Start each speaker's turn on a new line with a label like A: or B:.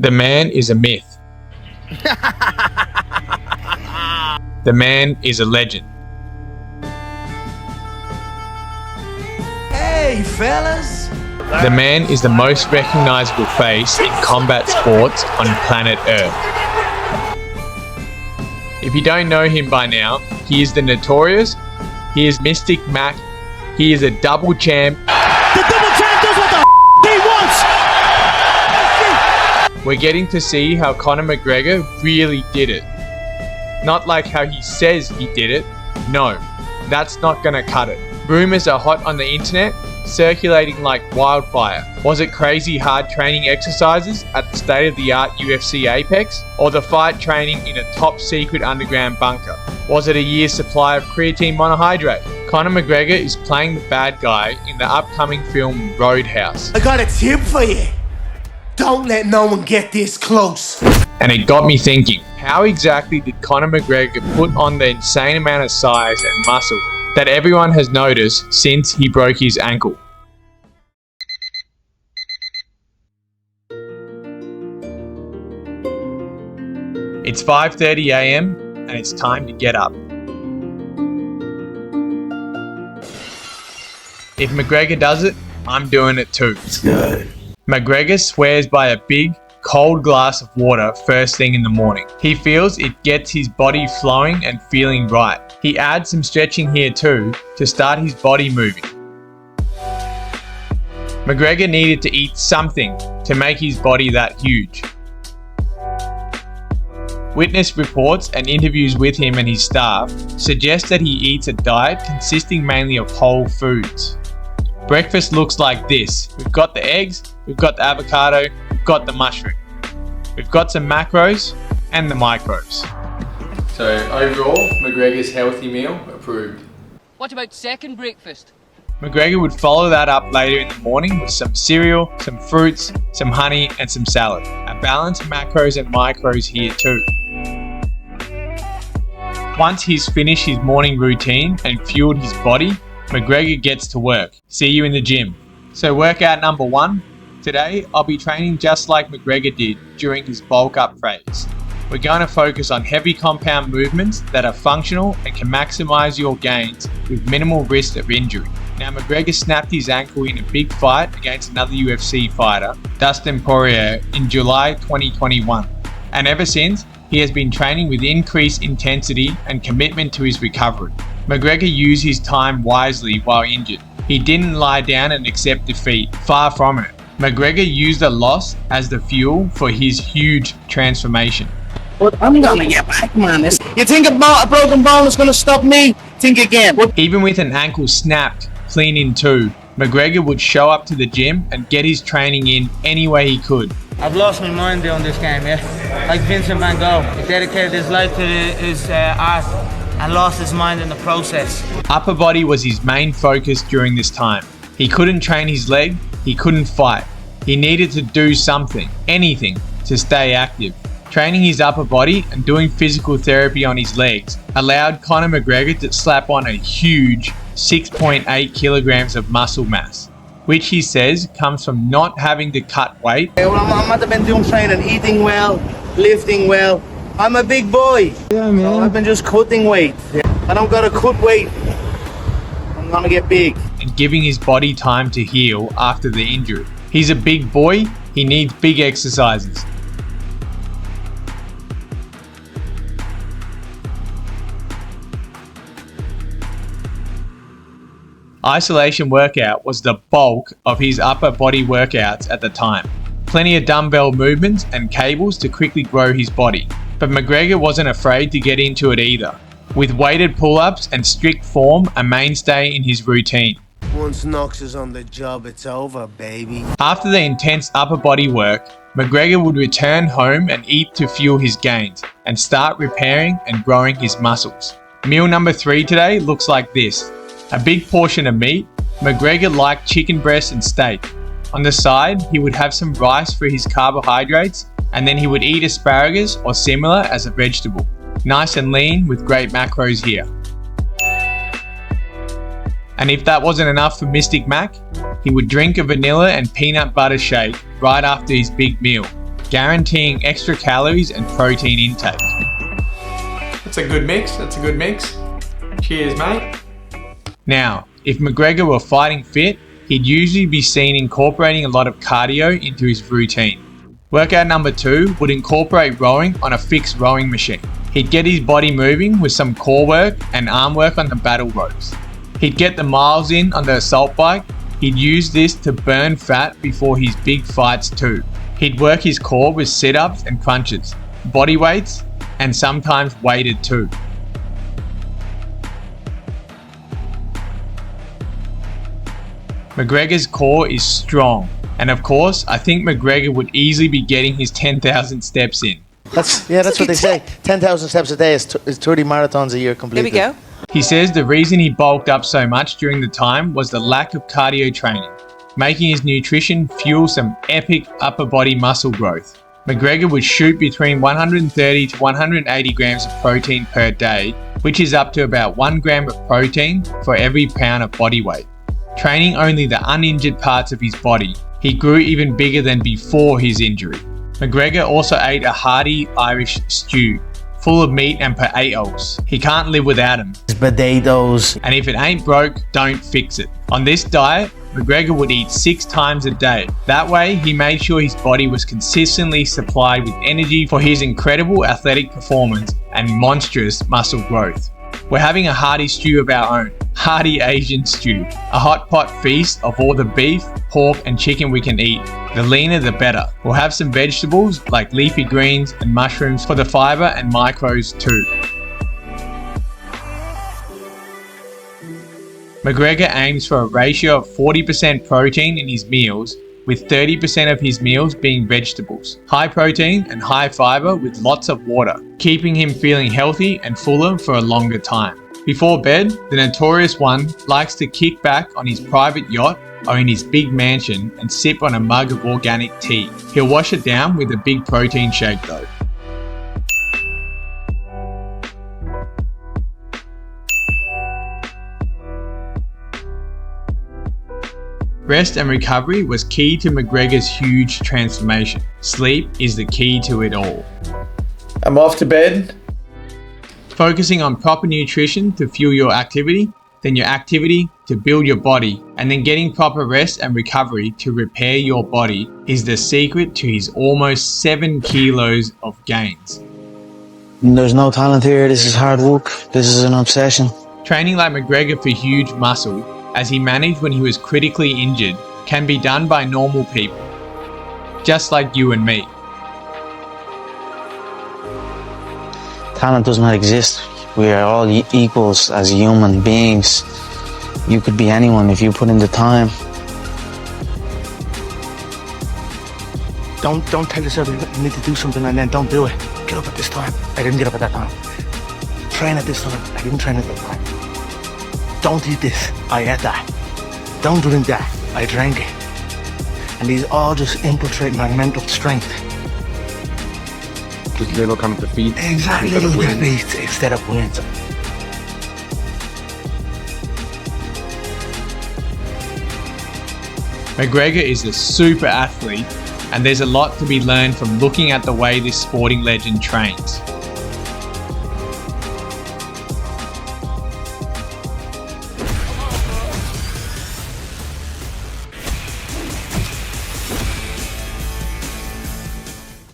A: The man is a myth. The man is a legend.
B: Hey, fellas.
A: The man is the most recognizable face in combat sports on planet Earth. If you don't know him by now, he is the Notorious, he is Mystic Mac, he is a double champ.
B: The double champ does what the he wants!
A: We're getting to see how Conor McGregor really did it. Not like how he says he did it. No, that's not gonna cut it. Rumors are hot on the internet, circulating like wildfire. Was it crazy hard training exercises at the state-of-the-art UFC Apex? Or the fight training in a top secret underground bunker? Was it a year's supply of creatine monohydrate? Conor McGregor is playing the bad guy in the upcoming film Roadhouse.
B: I got a tip for you. Don't let no one get this close.
A: And it got me thinking, how exactly did Conor McGregor put on the insane amount of size and muscle that everyone has noticed since he broke his ankle? It's 5:30 AM and it's time to get up. If McGregor does it, I'm doing it too.
B: It's good.
A: McGregor swears by a big, cold glass of water first thing in the morning. He feels it gets his body flowing and feeling right. He adds some stretching here too to start his body moving. McGregor needed to eat something to make his body that huge. Witness reports and interviews with him and his staff suggest that he eats a diet consisting mainly of whole foods. Breakfast looks like this. We've got the eggs, we've got the avocado, we've got the mushroom. We've got some macros and the micros. So overall, McGregor's healthy meal approved.
C: What about second breakfast?
A: McGregor would follow that up later in the morning with some cereal, some fruits, some honey and some salad. A balanced macros and micros here too. Once he's finished his morning routine and fueled his body, McGregor gets to work. See you in the gym. So workout number 1. Today, I'll be training just like McGregor did during his bulk up phase. We're going to focus on heavy compound movements that are functional and can maximize your gains with minimal risk of injury. Now, McGregor snapped his ankle in a big fight against another UFC fighter, Dustin Poirier, in July 2021. And ever since, he has been training with increased intensity and commitment to his recovery. McGregor used his time wisely while injured. He didn't lie down and accept defeat, far from it. McGregor used the loss as the fuel for his huge transformation.
D: But I'm gonna get back, man. You think about a broken bone is gonna stop me? Think again.
A: Even with an ankle snapped clean in two, McGregor would show up to the gym and get his training in any way he could.
E: I've lost my mind doing this game, yeah. Like Vincent van Gogh, he dedicated his life to his art and lost his mind in the process.
A: Upper body was his main focus during this time. He couldn't train his leg, he couldn't fight. He needed to do something, anything, to stay active. Training his upper body and doing physical therapy on his legs allowed Conor McGregor to slap on a huge 6.8 kilograms of muscle mass, which he says comes from not having to cut weight.
D: I'm not been doing training, eating well, lifting well. I'm a big boy. Yeah, man. So I've been just cutting weight. Yeah. I don't gotta cut weight. I'm gonna get big.
A: And giving his body time to heal after the injury. He's a big boy, he needs big exercises. Isolation workout was the bulk of his upper body workouts at the time. Plenty of dumbbell movements and cables to quickly grow his body. But McGregor wasn't afraid to get into it either, with weighted pull-ups and strict form a mainstay in his routine.
B: Once Knox is on the job, it's over, baby.
A: After the intense upper body work, McGregor would return home and eat to fuel his gains and start repairing and growing his muscles. Meal number 3 today looks like this. A big portion of meat. McGregor liked chicken breast and steak. On the side, he would have some rice for his carbohydrates, and then he would eat asparagus or similar as a vegetable. Nice and lean with great macros here. And if that wasn't enough for Mystic Mac, he would drink a vanilla and peanut butter shake right after his big meal. guaranteeing extra calories and protein intake.
F: That's a good mix. That's a good mix. Cheers, mate.
A: Now, if McGregor were fighting fit, he'd usually be seen incorporating a lot of cardio into his routine. Workout number 2 would incorporate rowing on a fixed rowing machine. He'd get his body moving with some core work and arm work on the battle ropes. He'd get the miles in on the assault bike. He'd use this to burn fat before his big fights too. He'd work his core with sit-ups and crunches, body weights, and sometimes weighted too. McGregor's core is strong, and of course, I think McGregor would easily be getting his 10,000 steps in.
D: That's what they say. 10,000 steps a day is 30 marathons a year completely.
G: There we go.
A: He says the reason he bulked up so much during the time was the lack of cardio training, making his nutrition fuel some epic upper body muscle growth. McGregor would shoot between 130 to 180 grams of protein per day, which is up to about 1 gram of protein for every pound of body weight. Training only the uninjured parts of his body, he grew even bigger than before his injury. McGregor also ate a hearty Irish stew, full of meat and potatoes. He can't live without them.
D: Potatoes.
A: And if it ain't broke, don't fix it. On this diet, McGregor would eat 6 times a day. That way, he made sure his body was consistently supplied with energy for his incredible athletic performance and monstrous muscle growth. We're having a hearty stew of our own, hearty Asian stew, a hot pot feast of all the beef, pork and chicken we can eat. The leaner the better. We'll have some vegetables like leafy greens and mushrooms for the fiber and micros too. McGregor aims for a ratio of 40% protein in his meals, with 30% of his meals being vegetables, high protein and high fiber with lots of water, keeping him feeling healthy and fuller for a longer time. Before bed, the Notorious One likes to kick back on his private yacht or in his big mansion and sip on a mug of organic tea. He'll wash it down with a big protein shake though. Rest and recovery was key to McGregor's huge transformation. Sleep is the key to it all.
F: I'm off to bed.
A: Focusing on proper nutrition to fuel your activity, then your activity to build your body, and then getting proper rest and recovery to repair your body is the secret to his almost 7 kilos of gains.
E: There's no talent here. This is hard work. This is an obsession.
A: Training like McGregor for huge muscle, as he managed when he was critically injured, can be done by normal people, just like you and me.
E: Talent does not exist. We are all equals as human beings. You could be anyone if you put in the time.
D: Don't tell yourself you need to do something and then don't do it. Get up at this time. I didn't get up at that time. Train at this time. I didn't train at that time. Don't eat this. I ate that. Don't drink that. I drank it. And these all just infiltrate my mental strength.
F: Just little kind of defeat.
D: Exactly, little defeats instead of wins.
A: McGregor is a super athlete, and there's a lot to be learned from looking at the way this sporting legend trains.